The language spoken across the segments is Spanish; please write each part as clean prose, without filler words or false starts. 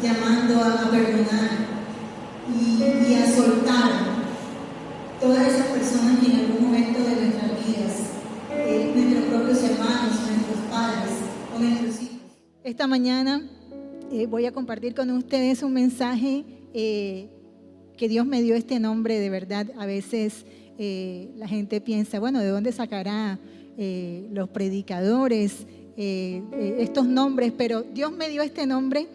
llamando a perdonar y a soltar todas esas personas que en algún momento de nuestras vidas, nuestros propios hermanos, nuestros padres o nuestros hijos. Esta mañana voy a compartir con ustedes un mensaje que Dios me dio este nombre. De verdad, a veces la gente piensa, bueno, ¿de dónde sacará los predicadores estos nombres? Pero Dios me dio este nombre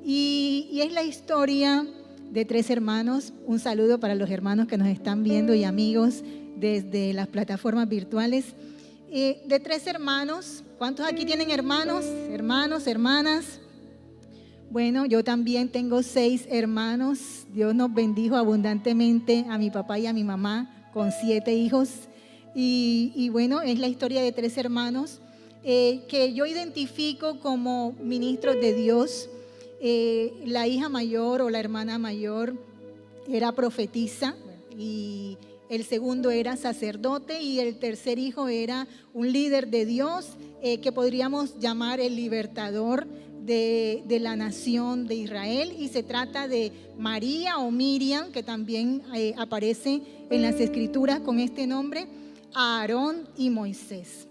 y es la historia de 3 hermanos. Un saludo para los hermanos que nos están viendo y amigos desde las plataformas virtuales. De 3 hermanos. ¿Cuántos aquí tienen hermanos? Hermanos, hermanas. Bueno, yo también tengo 6 hermanos. Dios nos bendijo abundantemente a mi papá y a mi mamá con 7 hijos. Y bueno, es la historia de 3 hermanos que yo identifico como ministros de Dios. La hija mayor o la hermana mayor era profetisa y el segundo era sacerdote y el tercer hijo era un líder de Dios que podríamos llamar el libertador de la nación de Israel, y se trata de María o Miriam, que también aparece en las escrituras con este nombre, Aarón y Moisés.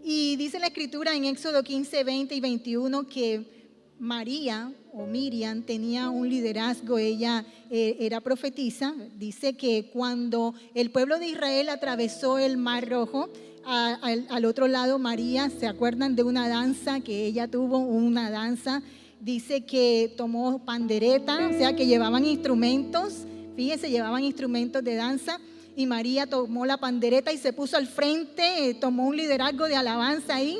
Y dice la escritura en Éxodo 15, 20 y 21 que María o Miriam tenía un liderazgo. Ella era profetisa. Dice que cuando el pueblo de Israel atravesó el Mar Rojo, al otro lado María, ¿se acuerdan de una danza que ella tuvo? Una danza, dice que tomó pandereta, o sea que llevaban instrumentos, fíjense, llevaban instrumentos de danza, y María tomó la pandereta y se puso al frente, tomó un liderazgo de alabanza ahí,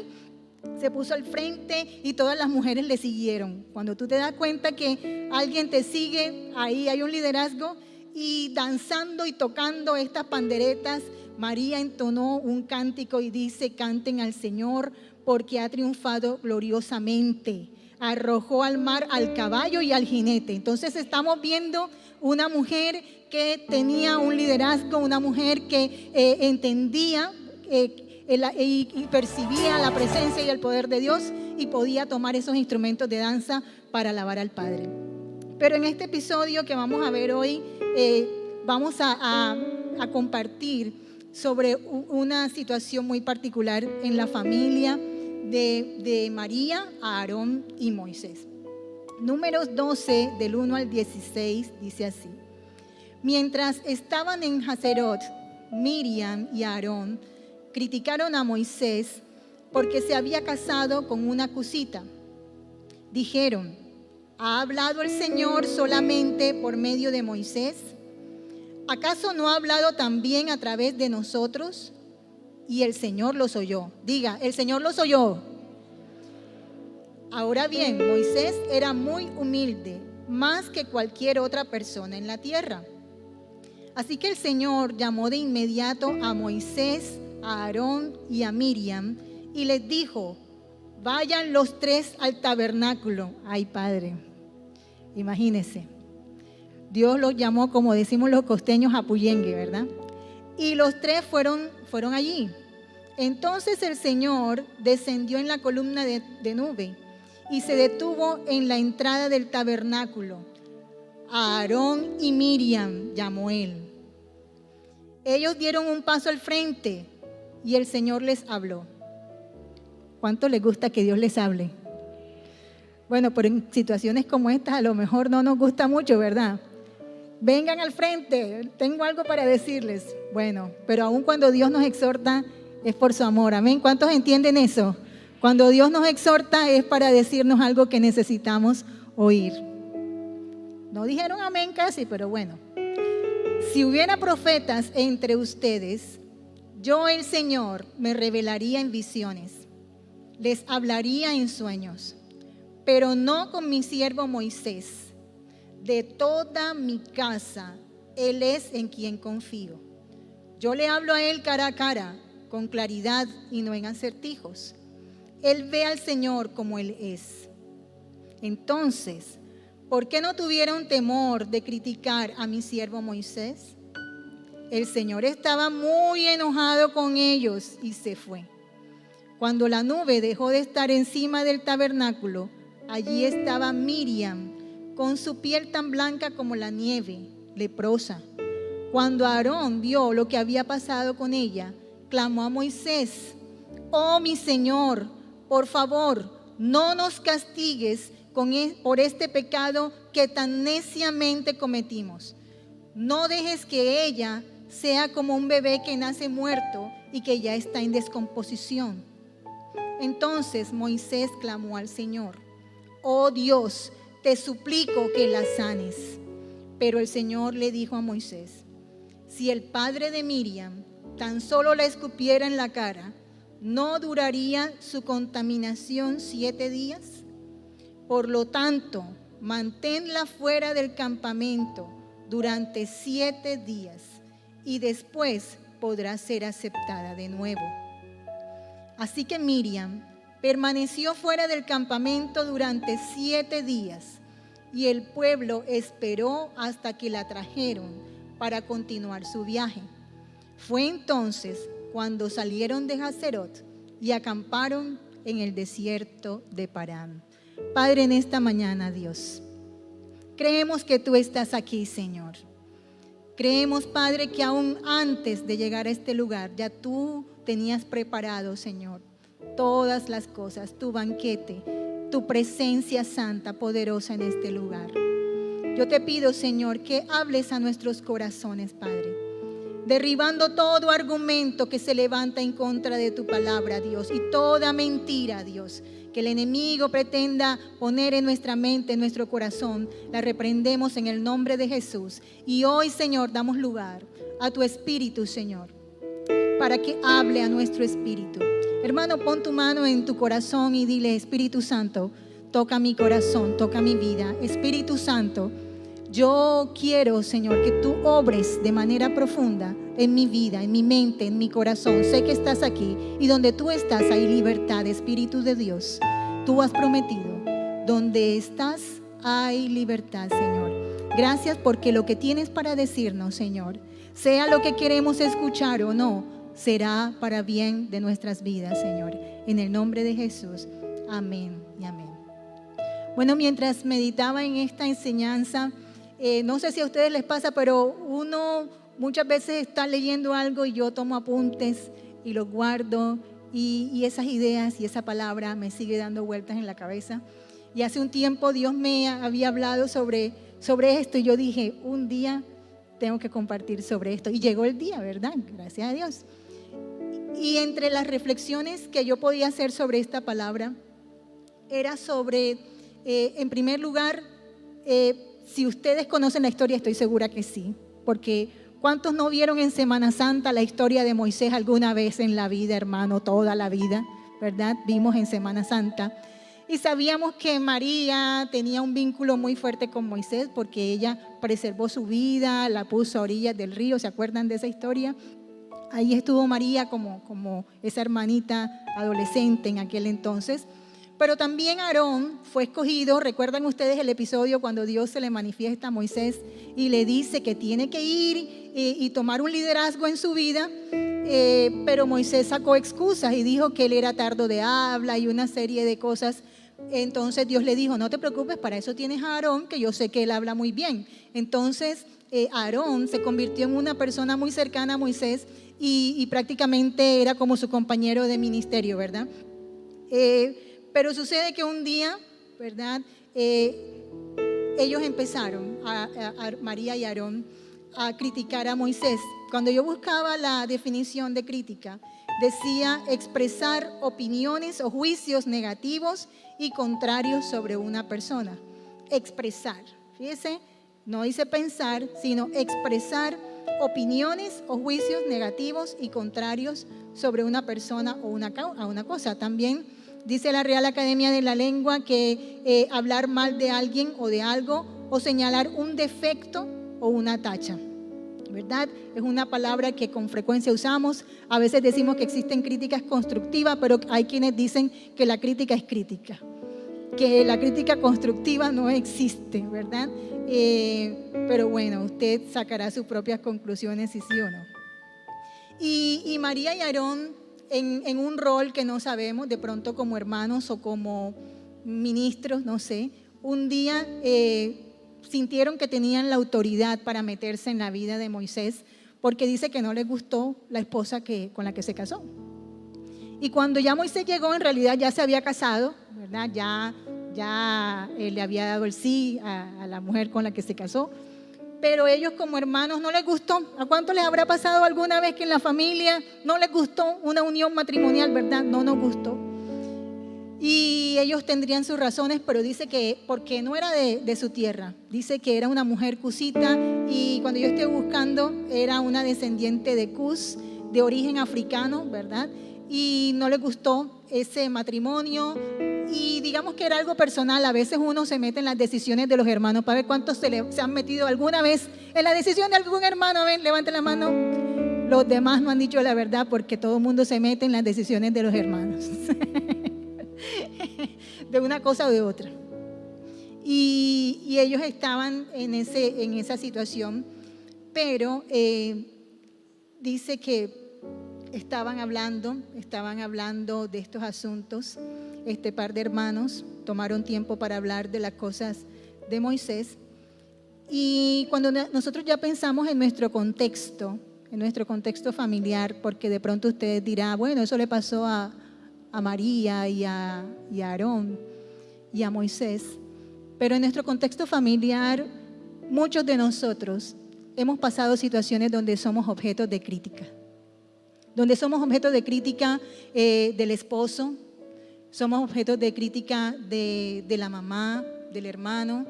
se puso al frente y todas las mujeres le siguieron. Cuando tú te das cuenta que alguien te sigue, ahí hay un liderazgo. Y danzando y tocando estas panderetas, María entonó un cántico y dice: canten al Señor porque ha triunfado gloriosamente. Arrojó al mar al caballo y al jinete. Entonces estamos viendo una mujer que tenía un liderazgo, una mujer que entendía y percibía la presencia y el poder de Dios y podía tomar esos instrumentos de danza para alabar al Padre. Pero en este episodio que vamos a ver hoy, vamos a compartir sobre una situación muy particular en la familia de María, Aarón y Moisés. Números 12, del 1 al 16, dice así: mientras estaban en Hazerot, Miriam y Aarón criticaron a Moisés porque se había casado con una cusita. Dijeron: ¿ha hablado el Señor solamente por medio de Moisés? ¿Acaso no ha hablado también a través de nosotros? Y el Señor los oyó. Diga, el Señor los oyó. Ahora bien, Moisés era muy humilde, más que cualquier otra persona en la tierra. Así que el Señor llamó de inmediato a Moisés, a Aarón y a Miriam y les dijo: vayan los 3 al tabernáculo. Ay, Padre, imagínense. Dios los llamó, como decimos los costeños, a Puyengue, ¿verdad? Y los 3 fueron allí. Entonces el Señor descendió en la columna de nube y se detuvo en la entrada del tabernáculo. A Aarón y Miriam llamó él. Ellos dieron un paso al frente y el Señor les habló. ¿Cuánto les gusta que Dios les hable? Bueno, pero en situaciones como estas a lo mejor no nos gusta mucho, ¿verdad? Vengan al frente, tengo algo para decirles. Bueno, pero aún cuando Dios nos exhorta es por su amor, amén. ¿Cuántos entienden eso? Cuando Dios nos exhorta es para decirnos algo que necesitamos oír. No dijeron amén casi, pero bueno. Si hubiera profetas entre ustedes, yo, el Señor, me revelaría en visiones, les hablaría en sueños, pero no con mi siervo Moisés. De toda mi casa, Él es en quien confío. Yo le hablo a Él cara a cara, con claridad y no en acertijos. Él ve al Señor como Él es. Entonces, ¿por qué no tuvieron temor de criticar a mi siervo Moisés? El Señor estaba muy enojado con ellos y se fue. Cuando la nube dejó de estar encima del tabernáculo, allí estaba Miriam, con su piel tan blanca como la nieve, leprosa. Cuando Aarón vio lo que había pasado con ella, clamó a Moisés: «Oh, mi Señor, por favor, no nos castigues por este pecado que tan neciamente cometimos. No dejes que ella sea como un bebé que nace muerto y que ya está en descomposición». Entonces Moisés clamó al Señor: «Oh Dios, te suplico que la sanes». Pero el Señor le dijo a Moisés: «Si el padre de Miriam tan solo la escupiera en la cara, ¿no duraría su contaminación 7 días? Por lo tanto, manténla fuera del campamento durante 7 días y después podrá ser aceptada de nuevo». Así que Miriam permaneció fuera del campamento durante 7 días y el pueblo esperó hasta que la trajeron para continuar su viaje. Fue entonces cuando salieron de Hazerot y acamparon en el desierto de Parán. Padre, en esta mañana, Dios, creemos que tú estás aquí, Señor. Creemos, Padre, que aún antes de llegar a este lugar, ya tú tenías preparado, Señor, todas las cosas, tu banquete, tu presencia santa, poderosa en este lugar. Yo te pido, Señor, que hables a nuestros corazones, Padre, derribando todo argumento que se levanta en contra de tu palabra, Dios, y toda mentira, Dios, que el enemigo pretenda poner en nuestra mente, en nuestro corazón. La reprendemos en el nombre de Jesús. Y hoy, Señor, damos lugar a tu Espíritu, Señor, para que hable a nuestro espíritu. Hermano, pon tu mano en tu corazón y dile: Espíritu Santo, toca mi corazón, toca mi vida. Espíritu Santo, yo quiero, Señor, que tú obres de manera profunda en mi vida, en mi mente, en mi corazón. Sé que estás aquí y donde tú estás hay libertad, Espíritu de Dios. Tú has prometido, donde estás hay libertad, Señor. Gracias porque lo que tienes para decirnos, Señor, sea lo que queremos escuchar o no, será para bien de nuestras vidas, Señor. En el nombre de Jesús, amén y amén. Bueno, mientras meditaba en esta enseñanza, no sé si a ustedes les pasa, pero uno muchas veces está leyendo algo y yo tomo apuntes y los guardo y esas ideas y esa palabra me sigue dando vueltas en la cabeza. Y hace un tiempo Dios me había hablado sobre esto y yo dije: un día tengo que compartir sobre esto. Y llegó el día, ¿verdad? Gracias a Dios. Y entre las reflexiones que yo podía hacer sobre esta palabra era sobre, en primer lugar, si ustedes conocen la historia, estoy segura que sí, porque ¿cuántos no vieron en Semana Santa la historia de Moisés alguna vez en la vida, hermano? Toda la vida, ¿verdad? Vimos en Semana Santa. Y sabíamos que María tenía un vínculo muy fuerte con Moisés porque ella preservó su vida, la puso a orillas del río. ¿Se acuerdan de esa historia? Ahí estuvo María como esa hermanita adolescente en aquel entonces. Pero también Aarón fue escogido. ¿Recuerdan ustedes el episodio cuando Dios se le manifiesta a Moisés y le dice que tiene que ir y tomar un liderazgo en su vida? Pero Moisés sacó excusas y dijo que él era tardo de habla y una serie de cosas. Entonces Dios le dijo: no te preocupes, para eso tienes a Aarón, que yo sé que él habla muy bien. Entonces Aarón se convirtió en una persona muy cercana a Moisés y prácticamente era como su compañero de ministerio, ¿verdad? Pero sucede que un día, ¿verdad? Ellos empezaron, María y Aarón, a criticar a Moisés. Cuando yo buscaba la definición de crítica, decía expresar opiniones o juicios negativos y contrarios sobre una persona. Expresar, fíjese, no dice pensar, sino expresar opiniones o juicios negativos y contrarios sobre una persona o una cosa. También dice la Real Academia de la Lengua que hablar mal de alguien o de algo o señalar un defecto o una tacha, ¿verdad? Es una palabra que con frecuencia usamos. A veces decimos que existen críticas constructivas, pero hay quienes dicen que la crítica es crítica, que la crítica constructiva no existe, ¿verdad? Pero bueno, usted sacará sus propias conclusiones si sí o no. Y María y Aarón, en un rol que no sabemos, de pronto como hermanos o como ministros, no sé, un día sintieron que tenían la autoridad para meterse en la vida de Moisés, porque dice que no les gustó la esposa con la que se casó. Y cuando ya Moisés llegó, en realidad ya se había casado, ¿verdad? Ya le había dado el sí a la mujer con la que se casó, pero ellos como hermanos no les gustó. ¿A cuánto les habrá pasado alguna vez que en la familia no les gustó una unión matrimonial, verdad? No nos gustó. Y ellos tendrían sus razones, pero dice que porque no era de su tierra, dice que era una mujer cusita, y cuando yo estoy buscando era una descendiente de Cus, de origen africano, ¿verdad? Y no les gustó ese matrimonio, y digamos que era algo personal. A veces uno se mete en las decisiones de los hermanos para ver cuántos se han metido alguna vez en la decisión de algún hermano. A ver, levanten la mano. Los demás no han dicho la verdad, porque todo el mundo se mete en las decisiones de los hermanos de una cosa o de otra. Y ellos estaban en esa situación, pero dice que estaban hablando de estos asuntos. Este par de hermanos tomaron tiempo para hablar de las cosas de Moisés. Y cuando nosotros ya pensamos en nuestro contexto familiar, porque de pronto ustedes dirán, bueno, eso le pasó a María y a Aarón y a Moisés, pero en nuestro contexto familiar muchos de nosotros hemos pasado situaciones donde somos objetos de crítica, del esposo, somos objetos de crítica de la mamá, del hermano.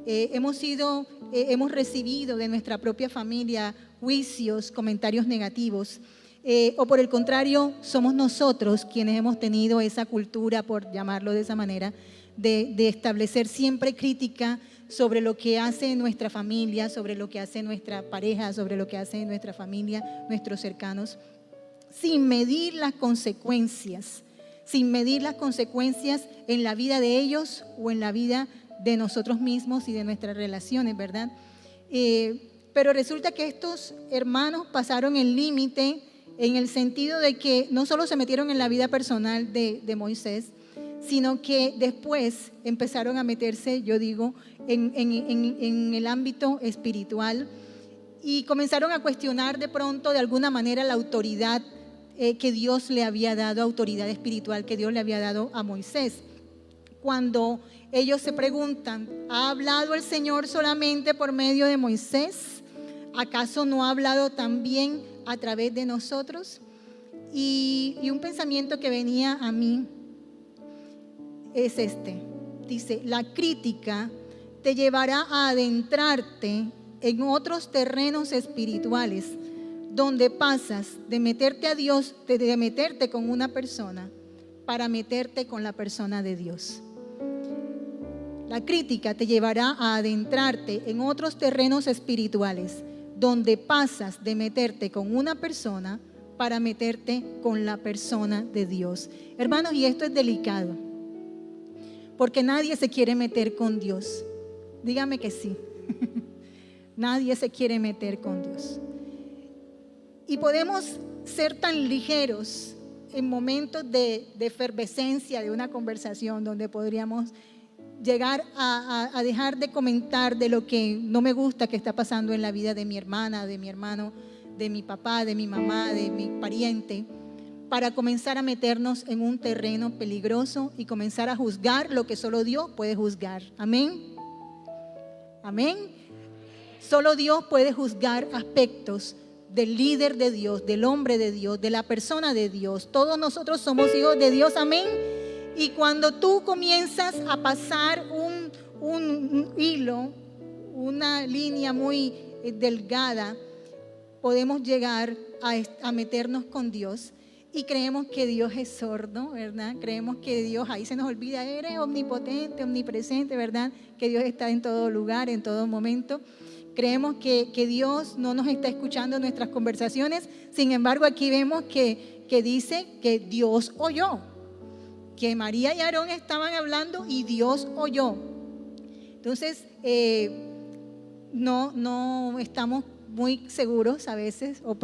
Hemos recibido de nuestra propia familia juicios, comentarios negativos, o por el contrario, somos nosotros quienes hemos tenido esa cultura, por llamarlo de esa manera, de establecer siempre crítica sobre lo que hace nuestra familia, sobre lo que hace nuestra pareja, sobre lo que hace nuestra familia, nuestros cercanos, sin medir las consecuencias en la vida de ellos o en la vida de nosotros mismos y de nuestras relaciones, ¿verdad? Pero resulta que estos hermanos pasaron el límite en el sentido de que no solo se metieron en la vida personal de Moisés, sino que después empezaron a meterse, yo digo, en el ámbito espiritual, y comenzaron a cuestionar de pronto, de alguna manera, la autoridad que Dios le había dado, autoridad espiritual que Dios le había dado a Moisés. Cuando ellos se preguntan, ¿ha hablado el Señor solamente por medio de Moisés? ¿Acaso no ha hablado también a través de nosotros? Y un pensamiento que venía a mí es este. Dice, la crítica te llevará a adentrarte en otros terrenos espirituales, donde pasas de meterte a Dios, de meterte con una persona, para meterte con la persona de Dios. La crítica te llevará a adentrarte en otros terrenos espirituales, donde pasas de meterte con una persona para meterte con la persona de Dios. Hermanos, y esto es delicado, porque nadie se quiere meter con Dios. Dígame que sí. Nadie se quiere meter con Dios. Y podemos ser tan ligeros en momentos de efervescencia de una conversación, donde podríamos llegar a dejar de comentar de lo que no me gusta que está pasando en la vida de mi hermana, de mi hermano, de mi papá, de mi mamá, de mi pariente, para comenzar a meternos en un terreno peligroso y comenzar a juzgar lo que solo Dios puede juzgar. Amén. Amén. Solo Dios puede juzgar aspectos del líder de Dios, del hombre de Dios, de la persona de Dios. Todos nosotros somos hijos de Dios, amén. Y cuando tú comienzas a pasar un hilo, una línea muy delgada, podemos llegar a meternos con Dios, y creemos que Dios es sordo, ¿verdad? Creemos que Dios, ahí se nos olvida, eres omnipotente, omnipresente, ¿verdad? Que Dios está en todo lugar, en todo momento. Creemos que Dios no nos está escuchando en nuestras conversaciones. Sin embargo, aquí vemos que dice que Dios oyó, que María y Aarón estaban hablando y Dios oyó. Entonces, no estamos muy seguros a veces, o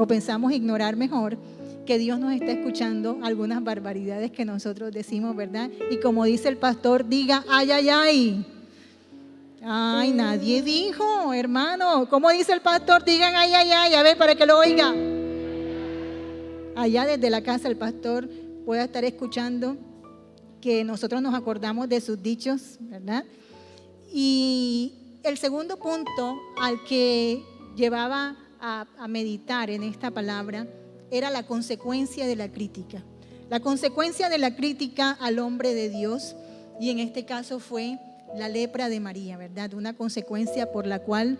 pensamos ignorar mejor, que Dios nos está escuchando algunas barbaridades que nosotros decimos, ¿verdad? Y como dice el pastor, diga, ay, ay, ay. Ay, nadie dijo, hermano. ¿Cómo dice el pastor? Digan, ay, ay, ay, a ver, para que lo oiga. Allá desde la casa el pastor pueda estar escuchando que nosotros nos acordamos de sus dichos, ¿verdad? Y el segundo punto al que llevaba a meditar en esta palabra era la consecuencia de la crítica. La consecuencia de la crítica al hombre de Dios, y en este caso fue la lepra de María, ¿verdad? Una consecuencia por la cual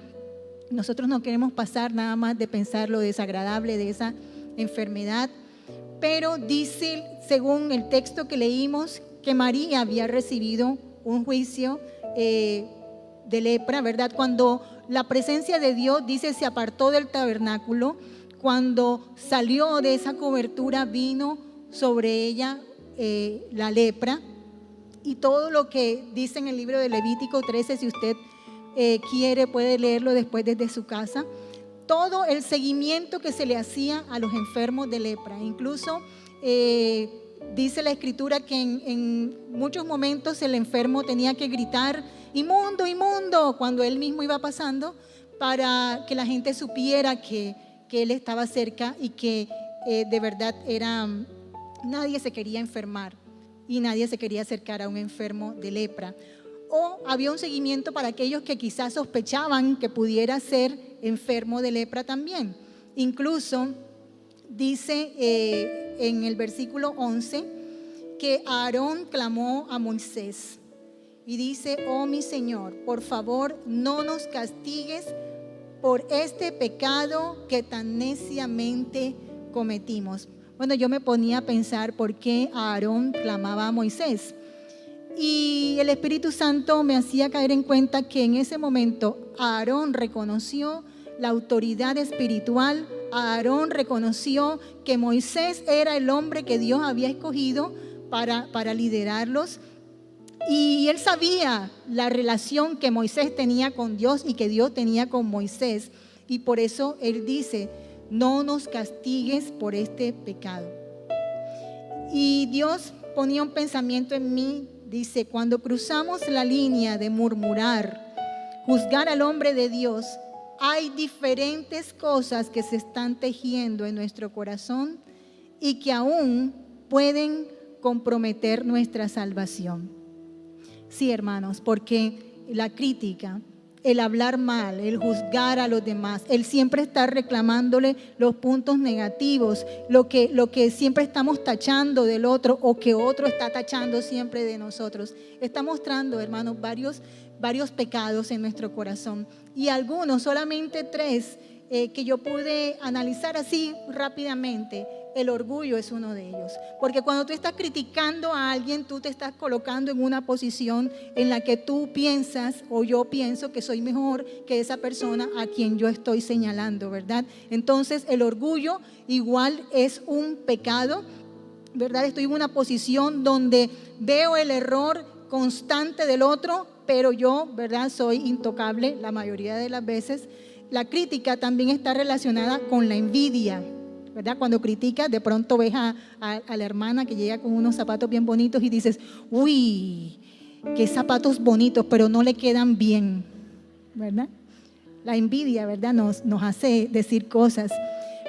nosotros no queremos pasar nada más de pensar lo desagradable de esa enfermedad. Pero dice, según el texto que leímos, que María había recibido un juicio de lepra, ¿verdad? Cuando la presencia de Dios, dice, se apartó del tabernáculo, cuando salió de esa cobertura vino sobre ella la lepra. Y todo lo que dice en el libro de Levítico 13, si usted quiere puede leerlo después desde su casa, todo el seguimiento que se le hacía a los enfermos de lepra. Incluso dice la escritura que en muchos momentos el enfermo tenía que gritar, inmundo, inmundo, cuando él mismo iba pasando, para que la gente supiera que él estaba cerca y que de verdad nadie se quería enfermar y nadie se quería acercar a un enfermo de lepra. O había un seguimiento para aquellos que quizás sospechaban que pudiera ser enfermo de lepra también. Incluso dice en el versículo 11 que Aarón clamó a Moisés y dice, oh mi Señor, por favor no nos castigues por este pecado que tan neciamente cometimos. Bueno, yo me ponía a pensar por qué Aarón clamaba a Moisés. Y el Espíritu Santo me hacía caer en cuenta que en ese momento Aarón reconoció la autoridad espiritual. Aarón reconoció que Moisés era el hombre que Dios había escogido para liderarlos. Y él sabía la relación que Moisés tenía con Dios y que Dios tenía con Moisés. Y por eso él dice, no nos castigues por este pecado. Y Dios ponía un pensamiento en mí. Dice, cuando cruzamos la línea de murmurar, juzgar al hombre de Dios, hay diferentes cosas que se están tejiendo en nuestro corazón y que aún pueden comprometer nuestra salvación. Sí, hermanos, porque la crítica, el hablar mal, el juzgar a los demás, el siempre estar reclamándole los puntos negativos, lo que siempre estamos tachando del otro o que otro está tachando siempre de nosotros, está mostrando, hermanos, varios pecados en nuestro corazón. Y algunos, solamente 3 que yo pude analizar así rápidamente. El orgullo es uno de ellos, porque cuando tú estás criticando a alguien, tú te estás colocando en una posición en la que tú piensas, o yo pienso que soy mejor que esa persona a quien yo estoy señalando, ¿verdad? Entonces el orgullo igual es un pecado, ¿verdad? Estoy en una posición donde veo el error constante del otro, pero yo, ¿verdad?, soy intocable la mayoría de las veces. La crítica también está relacionada con la envidia, ¿verdad? Cuando criticas, de pronto ves a la hermana que llega con unos zapatos bien bonitos y dices, uy, qué zapatos bonitos, pero no le quedan bien, ¿verdad? La envidia, ¿verdad?, nos hace decir cosas.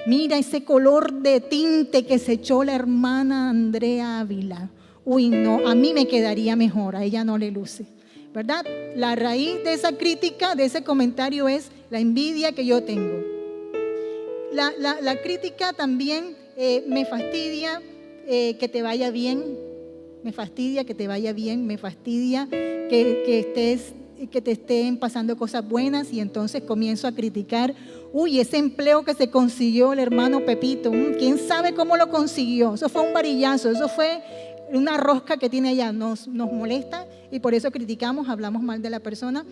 Mira ese color de tinte que se echó la hermana Andrea Ávila. Uy, no, a mí me quedaría mejor, a ella no le luce, ¿verdad? La raíz de esa crítica, de ese comentario es la envidia que yo tengo. La crítica también me fastidia que te vaya bien, me fastidia que te vaya bien, me fastidia que te estén pasando cosas buenas y entonces comienzo a criticar. Uy, ese empleo que se consiguió el hermano Pepito, ¿quién sabe cómo lo consiguió? Eso fue un varillazo, eso fue una rosca que tiene allá, nos molesta y por eso criticamos, hablamos mal de la persona.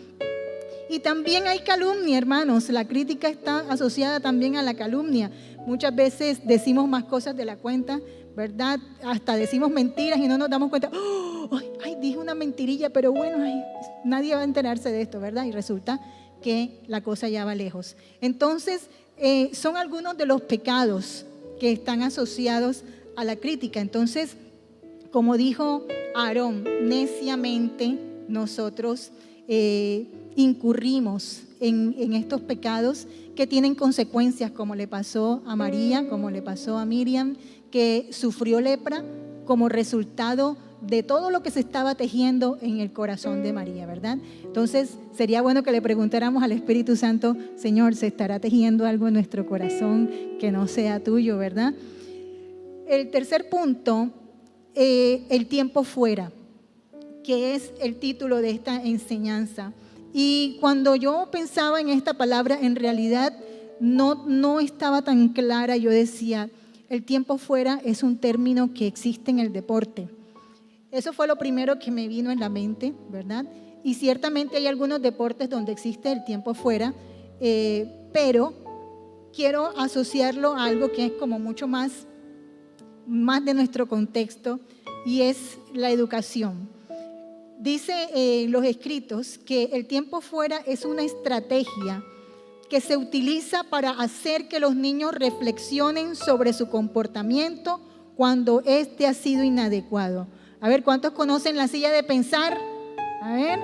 Y también hay calumnia, hermanos. La crítica está asociada también a la calumnia. Muchas veces decimos más cosas de la cuenta, ¿verdad? Hasta decimos mentiras y no nos damos cuenta. ¡Oh! Ay, dije una mentirilla, pero bueno, nadie va a enterarse de esto, ¿verdad? Y resulta que la cosa ya va lejos. Entonces, son algunos de los pecados que están asociados a la crítica. Entonces, como dijo Aarón, neciamente nosotros incurrimos en estos pecados que tienen consecuencias, como le pasó a María, como le pasó a Miriam, que sufrió lepra como resultado de todo lo que se estaba tejiendo en el corazón de María, ¿verdad? Entonces, sería bueno que le preguntáramos al Espíritu Santo: Señor, ¿se estará tejiendo algo en nuestro corazón que no sea tuyo, verdad? El tercer punto, el tiempo fuera, que es el título de esta enseñanza. Y cuando yo pensaba en esta palabra, en realidad no estaba tan clara. Yo decía, el tiempo fuera es un término que existe en el deporte. Eso fue lo primero que me vino en la mente, ¿verdad? Y ciertamente hay algunos deportes donde existe el tiempo fuera, pero quiero asociarlo a algo que es como mucho más de nuestro contexto, y es la educación. Dice los escritos que el tiempo fuera es una estrategia que se utiliza para hacer que los niños reflexionen sobre su comportamiento cuando éste ha sido inadecuado. A ver, ¿cuántos conocen la silla de pensar? A ver,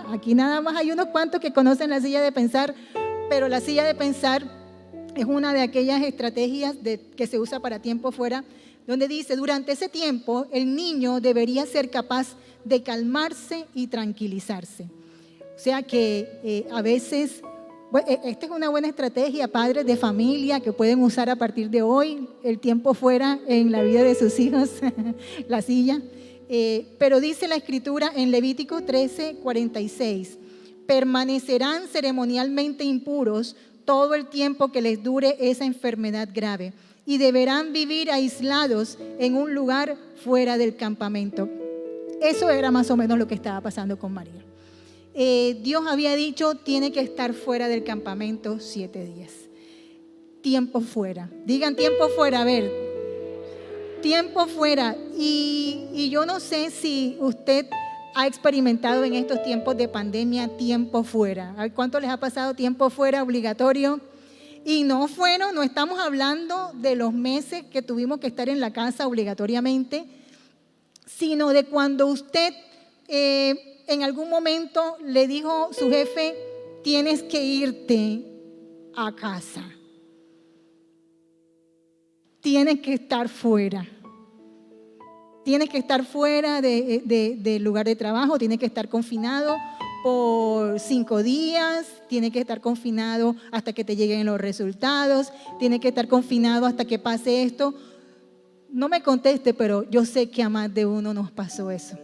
aquí nada más hay unos cuantos que conocen la silla de pensar, pero la silla de pensar es una de aquellas estrategias que se usa para tiempo fuera, donde dice, durante ese tiempo el niño debería ser capaz de calmarse y tranquilizarse. O sea que a veces, esta es una buena estrategia, padres de familia que pueden usar a partir de hoy el tiempo fuera en la vida de sus hijos, la silla. Pero dice la Escritura en Levítico 13:46, permanecerán ceremonialmente impuros todo el tiempo que les dure esa enfermedad grave y deberán vivir aislados en un lugar fuera del campamento. Eso era más o menos lo que estaba pasando con María. Dios había dicho, tiene que estar fuera del campamento 7 días. Tiempo fuera. Digan tiempo fuera, a ver. Tiempo fuera. Y yo no sé si usted ha experimentado en estos tiempos de pandemia tiempo fuera. A ver, ¿cuánto les ha pasado tiempo fuera obligatorio? Y no estamos hablando de los meses que tuvimos que estar en la casa obligatoriamente, sino de cuando usted en algún momento le dijo su jefe, tienes que irte a casa, tienes que estar fuera. Tienes que estar fuera del lugar de trabajo, tienes que estar confinado por 5 días, tienes que estar confinado hasta que te lleguen los resultados, tienes que estar confinado hasta que pase esto. No me conteste, pero yo sé que a más de uno nos pasó eso.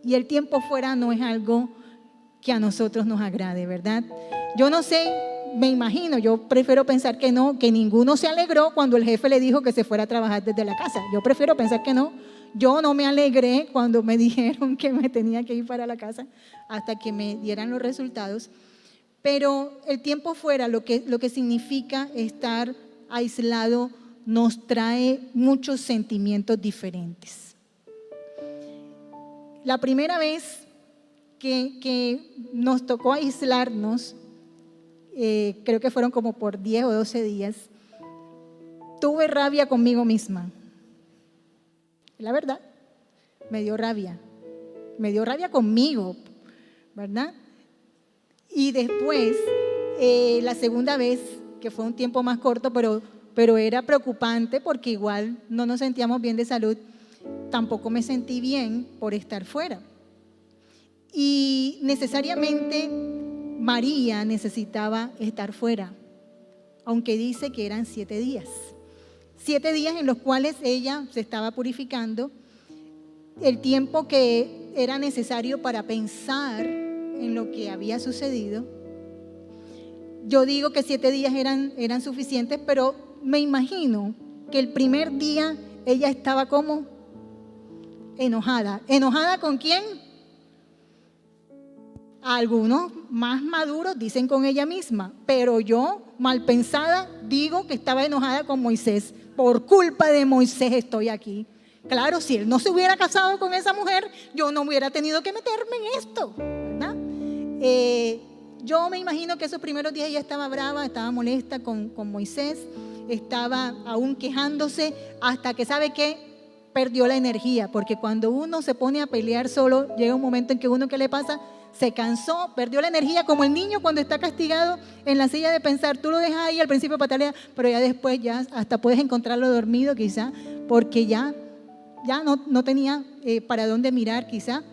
Y el tiempo fuera no es algo que a nosotros nos agrade, ¿verdad? Yo no sé, me imagino, yo prefiero pensar que no, que ninguno se alegró cuando el jefe le dijo que se fuera a trabajar desde la casa. Yo prefiero pensar que no. Yo no me alegré cuando me dijeron que me tenía que ir para la casa hasta que me dieran los resultados. Pero el tiempo fuera, lo que significa estar aislado, nos trae muchos sentimientos diferentes. La primera vez que nos tocó aislarnos, creo que fueron como por 10 o 12 días, tuve rabia conmigo misma. La verdad, me dio rabia conmigo, ¿verdad? Y después, la segunda vez, que fue un tiempo más corto, pero era preocupante porque igual no nos sentíamos bien de salud, tampoco me sentí bien por estar fuera. Y necesariamente María necesitaba estar fuera, aunque dice que eran 7 días. 7 días en los cuales ella se estaba purificando, el tiempo que era necesario para pensar en lo que había sucedido. Yo digo que 7 días eran suficientes, pero me imagino que el primer día ella estaba como enojada. ¿Enojada con quién? Algunos más maduros dicen con ella misma, pero yo, mal pensada, digo que estaba enojada con Moisés. Por culpa de Moisés estoy aquí. Claro, si él no se hubiera casado con esa mujer, yo no hubiera tenido que meterme en esto, ¿verdad? Yo me imagino que esos primeros días ella estaba brava, estaba molesta con Moisés. estaba aún quejándose, hasta que, ¿sabe qué? Perdió la energía, porque cuando uno se pone a pelear solo, llega un momento en que uno, ¿qué le pasa? Se cansó, perdió la energía, como el niño cuando está castigado en la silla de pensar. Tú lo dejas ahí, al principio patalea, pero ya después ya hasta puedes encontrarlo dormido quizá, porque ya no tenía para dónde mirar quizá.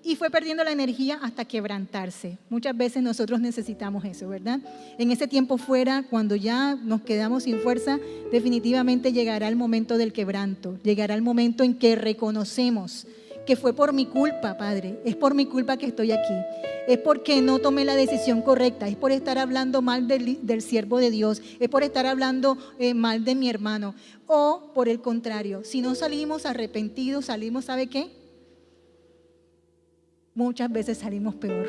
Y fue perdiendo la energía hasta quebrantarse. Muchas veces nosotros necesitamos eso, ¿verdad? En ese tiempo fuera, cuando ya nos quedamos sin fuerza, definitivamente llegará el momento del quebranto. Llegará el momento en que reconocemos que fue por mi culpa, Padre. Es por mi culpa que estoy aquí. Es porque no tomé la decisión correcta. Es por estar hablando mal del siervo de Dios. Es por estar hablando mal de mi hermano. O por el contrario, si no salimos arrepentidos, salimos, ¿sabe qué? Muchas veces salimos peor.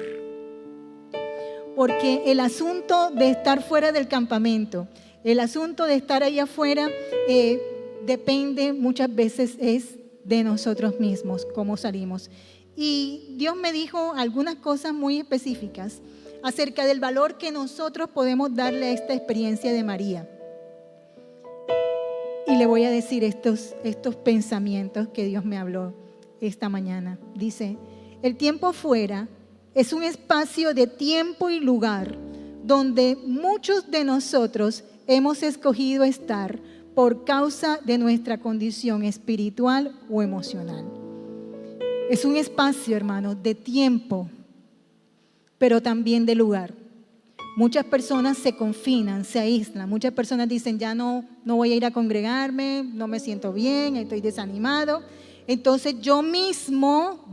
Porque el asunto de estar fuera del campamento, el asunto de estar ahí afuera, depende muchas veces es de nosotros mismos, cómo salimos. Y Dios me dijo algunas cosas muy específicas acerca del valor que nosotros podemos darle a esta experiencia de María. Y le voy a decir estos pensamientos que Dios me habló esta mañana. Dice: el tiempo fuera es un espacio de tiempo y lugar donde muchos de nosotros hemos escogido estar por causa de nuestra condición espiritual o emocional. Es un espacio, hermanos, de tiempo, pero también de lugar. Muchas personas se confinan, se aíslan. Muchas personas dicen: ya no voy a ir a congregarme, no me siento bien, estoy desanimado. Entonces yo mismo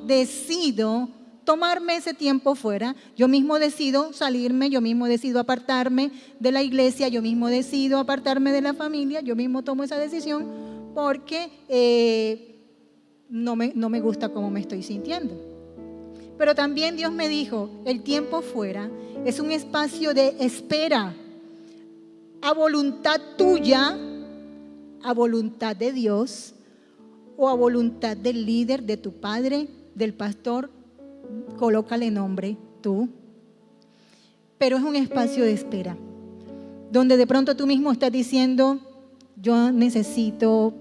decido tomarme ese tiempo fuera. Yo mismo decido salirme, yo mismo decido apartarme de la iglesia, yo mismo decido apartarme de la familia, yo mismo tomo esa decisión porque no me gusta cómo me estoy sintiendo. Pero también Dios me dijo: el tiempo fuera es un espacio de espera, a voluntad tuya, a voluntad de Dios o a voluntad del líder, de tu padre, del pastor. Colócale nombre tú. Pero es un espacio de espera, donde de pronto tú mismo estás diciendo: yo necesito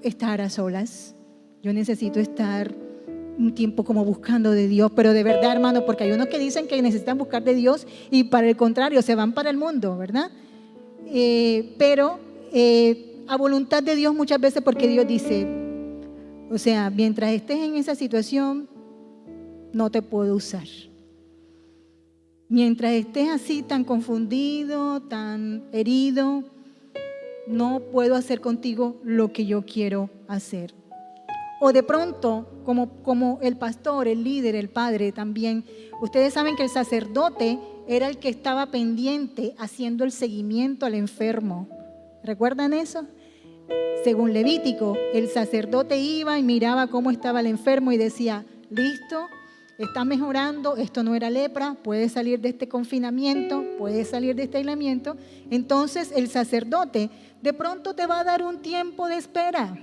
estar a solas, yo necesito estar un tiempo como buscando de Dios. Pero de verdad, hermano, porque hay unos que dicen que necesitan buscar de Dios y para el contrario se van para el mundo, ¿verdad? Pero a voluntad de Dios muchas veces, porque Dios dice: o sea, mientras estés en esa situación, no te puedo usar. Mientras estés así tan confundido, tan herido, no puedo hacer contigo lo que yo quiero hacer. O de pronto, como el pastor, el líder, el padre también, ustedes saben que el sacerdote era el que estaba pendiente haciendo el seguimiento al enfermo. ¿Recuerdan eso? Según Levítico, el sacerdote iba y miraba cómo estaba el enfermo y decía: listo, está mejorando, esto no era lepra, puede salir de este confinamiento, puede salir de este aislamiento. Entonces el sacerdote de pronto te va a dar un tiempo de espera.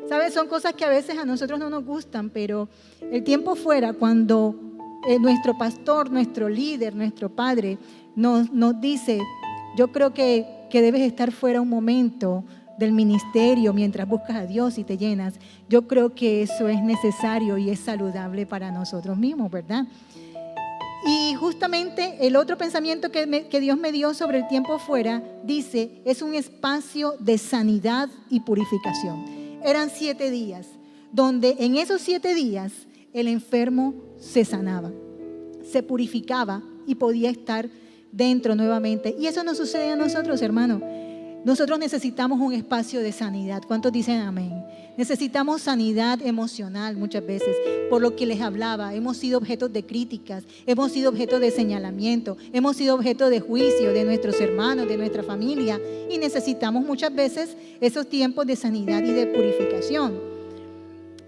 ¿Sabes? Son cosas que a veces a nosotros no nos gustan, pero el tiempo fuera, cuando nuestro pastor, nuestro líder, nuestro padre nos dice: yo creo que debes estar fuera un momento del ministerio mientras buscas a Dios y te llenas. Yo creo que eso es necesario y es saludable para nosotros mismos, ¿verdad? Y justamente el otro pensamiento que Dios me dio sobre el tiempo fuera, dice: es un espacio de sanidad y purificación. Eran 7 días, donde en esos 7 días el enfermo se sanaba, se purificaba y podía estar dentro nuevamente. Y eso nos sucede a nosotros, hermano. Nosotros necesitamos un espacio de sanidad. ¿Cuántos dicen amén? Necesitamos sanidad emocional muchas veces. Por lo que les hablaba, hemos sido objetos de críticas, hemos sido objetos de señalamiento, hemos sido objetos de juicio de nuestros hermanos, de nuestra familia, y necesitamos muchas veces esos tiempos de sanidad y de purificación.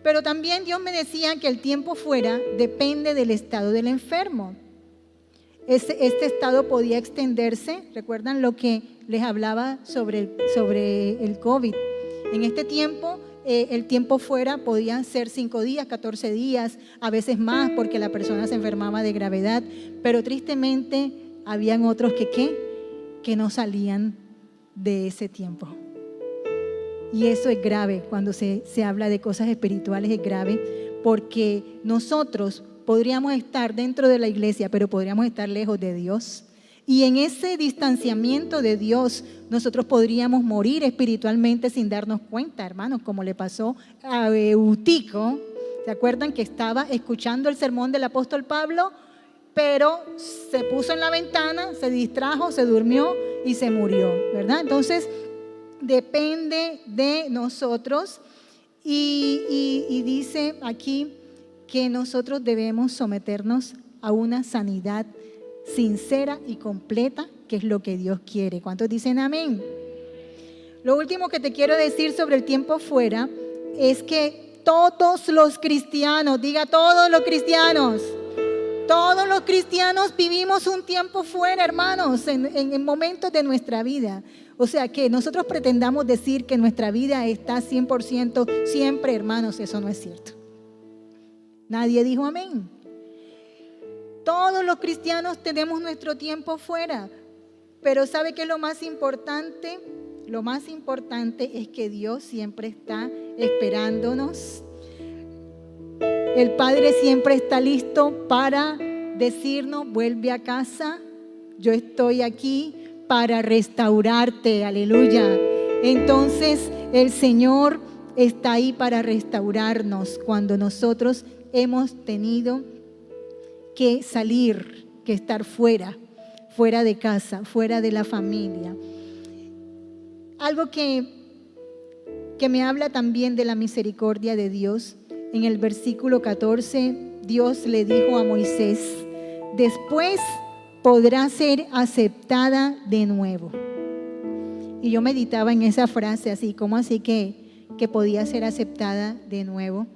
Pero también Dios me decía que el tiempo fuera depende del estado del enfermo. Este estado podía extenderse. ¿Recuerdan lo que les hablaba sobre el COVID? En este tiempo, el tiempo fuera podía ser 5 días, 14 días, a veces más, porque la persona se enfermaba de gravedad. Pero tristemente, habían otros que no salían de ese tiempo. Y eso es grave. Cuando se habla de cosas espirituales es grave, porque nosotros podríamos estar dentro de la iglesia, pero podríamos estar lejos de Dios. Y en ese distanciamiento de Dios, nosotros podríamos morir espiritualmente sin darnos cuenta, hermanos, como le pasó a Eutico. ¿Se acuerdan que estaba escuchando el sermón del apóstol Pablo? Pero se puso en la ventana, se distrajo, se durmió y se murió, ¿verdad? Entonces, depende de nosotros. Y dice aquí que nosotros debemos someternos a una sanidad sincera y completa, que es lo que Dios quiere. ¿Cuántos dicen amén? Lo último que te quiero decir sobre el tiempo fuera es que todos los cristianos, diga todos los cristianos vivimos un tiempo fuera, hermanos, en momentos de nuestra vida. O sea, que nosotros pretendamos decir que nuestra vida está 100% siempre, hermanos, eso no es cierto. Nadie dijo amén. Todos los cristianos tenemos nuestro tiempo fuera, pero ¿sabe qué es lo más importante? Lo más importante es que Dios siempre está esperándonos. El Padre siempre está listo para decirnos: vuelve a casa, yo estoy aquí para restaurarte, aleluya. Entonces el Señor está ahí para restaurarnos cuando nosotros hemos tenido que salir, que estar fuera de casa, fuera de la familia. Algo que me habla también de la misericordia de Dios. En el versículo 14, Dios le dijo a Moisés: después podrá ser aceptada de nuevo. Y yo meditaba en esa frase así, ¿cómo así que podía ser aceptada de nuevo?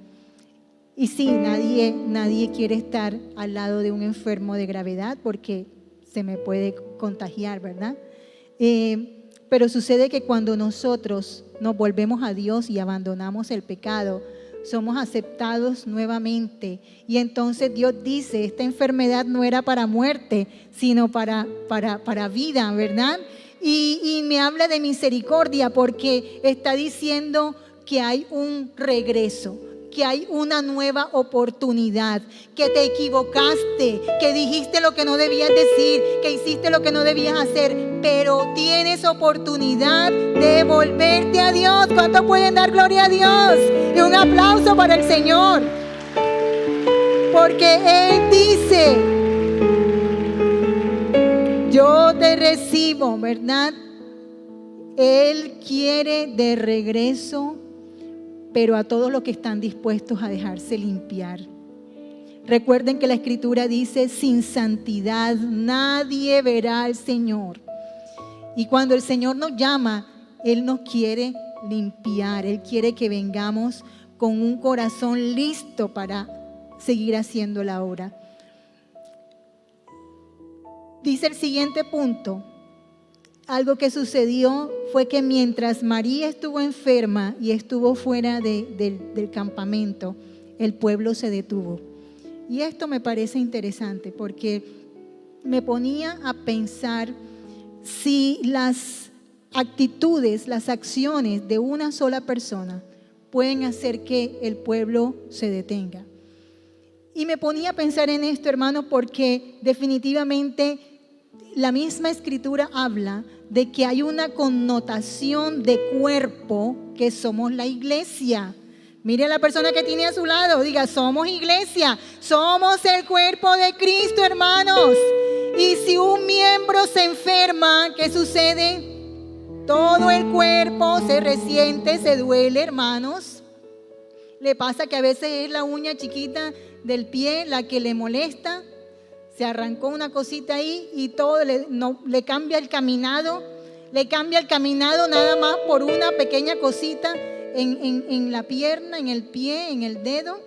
Y sí, nadie quiere estar al lado de un enfermo de gravedad porque se me puede contagiar, ¿verdad? Pero sucede que cuando nosotros nos volvemos a Dios y abandonamos el pecado, somos aceptados nuevamente. Y entonces Dios dice: esta enfermedad no era para muerte, sino para vida, ¿verdad? Y me habla de misericordia porque está diciendo que hay un regreso, que hay una nueva oportunidad, que te equivocaste, que dijiste lo que no debías decir, que hiciste lo que no debías hacer, pero tienes oportunidad de volverte a Dios. ¿Cuántos pueden dar gloria a Dios? Y un aplauso para el Señor, porque Él dice: yo te recibo, ¿verdad? Él quiere de regreso, pero a todos los que están dispuestos a dejarse limpiar. Recuerden que la Escritura dice: sin santidad nadie verá al Señor. Y cuando el Señor nos llama, Él nos quiere limpiar. Él quiere que vengamos con un corazón listo para seguir haciendo la obra. Dice el siguiente punto: algo que sucedió fue que mientras María estuvo enferma y estuvo fuera del campamento, el pueblo se detuvo. Y esto me parece interesante porque me ponía a pensar si las actitudes, las acciones de una sola persona pueden hacer que el pueblo se detenga. Y me ponía a pensar en esto, hermanos, porque definitivamente la misma Escritura habla de que hay una connotación de cuerpo, que somos la iglesia. Mire a la persona que tiene a su lado, diga: somos iglesia, somos el cuerpo de Cristo, hermanos. Y si un miembro se enferma, ¿qué sucede? Todo el cuerpo se resiente, se duele, hermanos. Le pasa que a veces es la uña chiquita del pie la que le molesta. Se arrancó una cosita ahí y todo le cambia el caminado. Le cambia el caminado nada más por una pequeña cosita en la pierna, en el pie, en el dedo.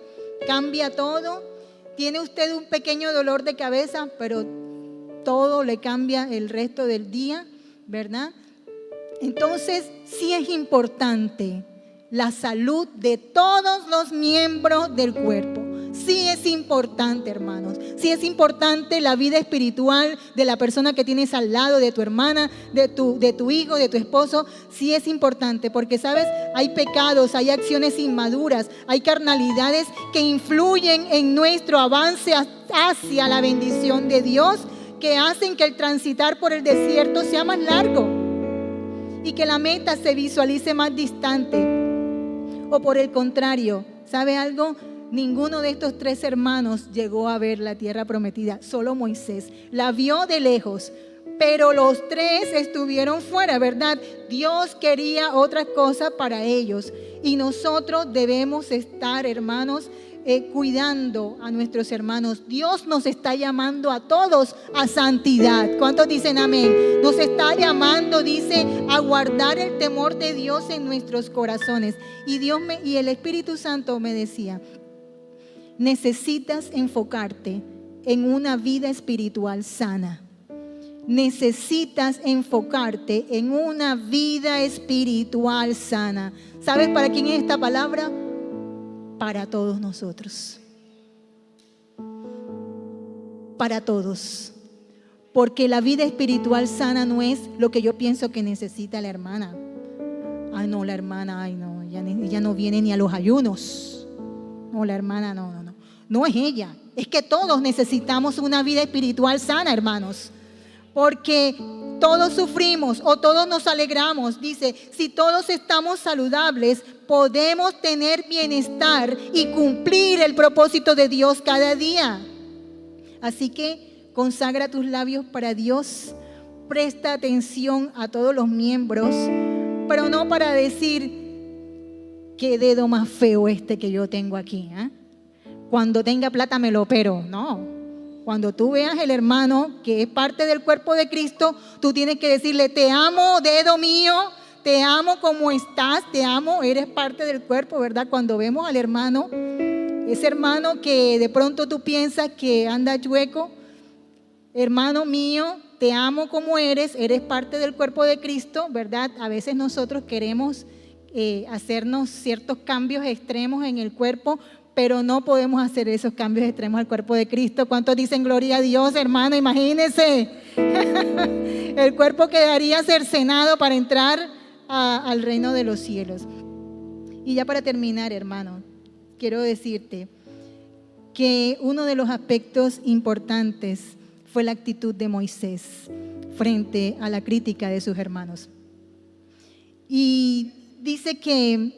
Cambia todo. Tiene usted un pequeño dolor de cabeza, pero todo le cambia el resto del día, ¿verdad? Entonces, sí es importante la salud de todos los miembros del cuerpo. Sí es importante, hermanos. Sí es importante la vida espiritual de la persona que tienes al lado, de tu hermana, de tu hijo, de tu esposo. Sí es importante porque, ¿sabes? Hay pecados, hay acciones inmaduras, hay carnalidades que influyen en nuestro avance hacia la bendición de Dios, que hacen que el transitar por el desierto sea más largo y que la meta se visualice más distante. O por el contrario, ¿sabe algo? Ninguno de estos 3 hermanos llegó a ver la tierra prometida, solo Moisés la vio de lejos, pero los 3 estuvieron fuera, ¿verdad? Dios quería otras cosas para ellos y nosotros debemos estar, hermanos, cuidando a nuestros hermanos. Dios nos está llamando a todos a santidad. ¿Cuántos dicen amén? Nos está llamando, dice, a guardar el temor de Dios en nuestros corazones. Y el Espíritu Santo me decía: necesitas enfocarte en una vida espiritual sana. Necesitas enfocarte en una vida espiritual sana. ¿Sabes para quién es esta palabra? Para todos nosotros. Para todos. Porque la vida espiritual sana no es lo que yo pienso que necesita la hermana. Ay, no, la hermana, ay, no, ella no viene ni a los ayunos. No, la hermana, no. No es ella, es que todos necesitamos una vida espiritual sana, hermanos, porque todos sufrimos o todos nos alegramos. Dice, si todos estamos saludables, podemos tener bienestar y cumplir el propósito de Dios cada día. Así que consagra tus labios para Dios, presta atención a todos los miembros, pero no para decir, qué dedo más feo este que yo tengo aquí, ¿eh? Cuando tenga plata me lo opero. No, cuando tú veas el hermano que es parte del cuerpo de Cristo, tú tienes que decirle, te amo, dedo mío, te amo como estás, te amo, eres parte del cuerpo, ¿verdad? Cuando vemos al hermano, ese hermano que de pronto tú piensas que anda chueco, hermano mío, te amo como eres parte del cuerpo de Cristo, ¿verdad? A veces nosotros queremos hacernos ciertos cambios extremos en el cuerpo, pero no podemos hacer esos cambios extremos al cuerpo de Cristo. ¿Cuántos dicen gloria a Dios, hermano? Imagínense. El cuerpo quedaría cercenado para entrar al reino de los cielos. Y ya para terminar, hermano, quiero decirte que uno de los aspectos importantes fue la actitud de Moisés frente a la crítica de sus hermanos. Y dice que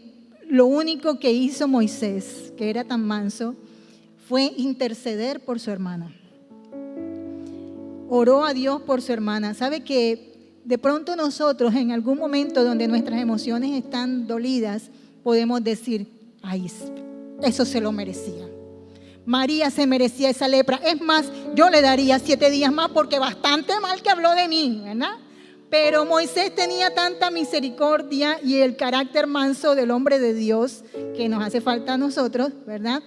lo único que hizo Moisés, que era tan manso, fue interceder por su hermana. Oró a Dios por su hermana. ¿Sabe que de pronto nosotros en algún momento donde nuestras emociones están dolidas, podemos decir, ay, eso se lo merecía? María se merecía esa lepra. Es más, yo le daría 7 días más porque bastante mal que habló de mí, ¿verdad? Pero Moisés tenía tanta misericordia y el carácter manso del hombre de Dios que nos hace falta a nosotros, ¿verdad?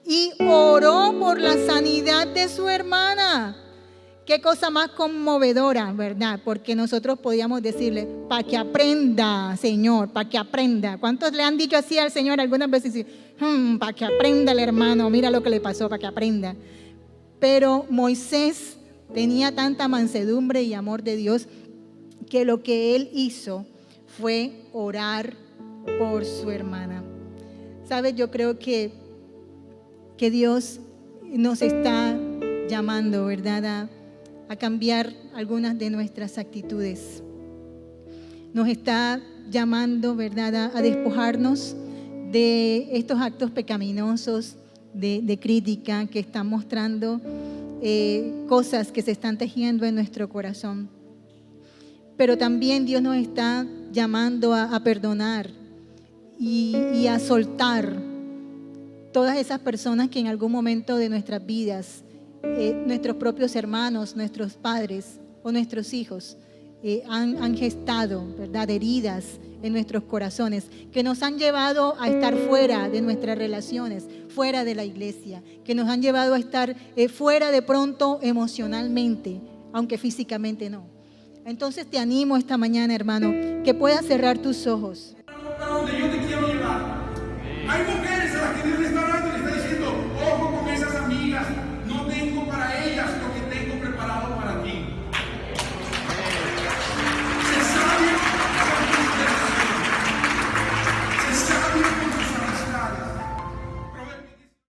Y oró por la sanidad de su hermana. Qué cosa más conmovedora, ¿verdad? Porque nosotros podíamos decirle, para que aprenda, Señor, para que aprenda. ¿Cuántos le han dicho así al Señor algunas veces? Para que aprenda el hermano, mira lo que le pasó, para que aprenda. Pero Moisés tenía tanta mansedumbre y amor de Dios que lo que él hizo fue orar por su hermana. ¿Sabes? Yo creo que Dios nos está llamando, ¿verdad?, a cambiar algunas de nuestras actitudes. Nos está llamando, ¿verdad?, a despojarnos de estos actos pecaminosos de crítica que están mostrando cosas que se están tejiendo en nuestro corazón. Pero también Dios nos está llamando a perdonar y a soltar todas esas personas que en algún momento de nuestras vidas, nuestros propios hermanos, nuestros padres o nuestros hijos han gestado, ¿verdad?, heridas en nuestros corazones que nos han llevado a estar fuera de nuestras relaciones, fuera de la iglesia, que nos han llevado a estar fuera de pronto emocionalmente, aunque físicamente no. Entonces te animo esta mañana, hermano, que puedas cerrar tus ojos. Donde yo te quiero llevar. Hay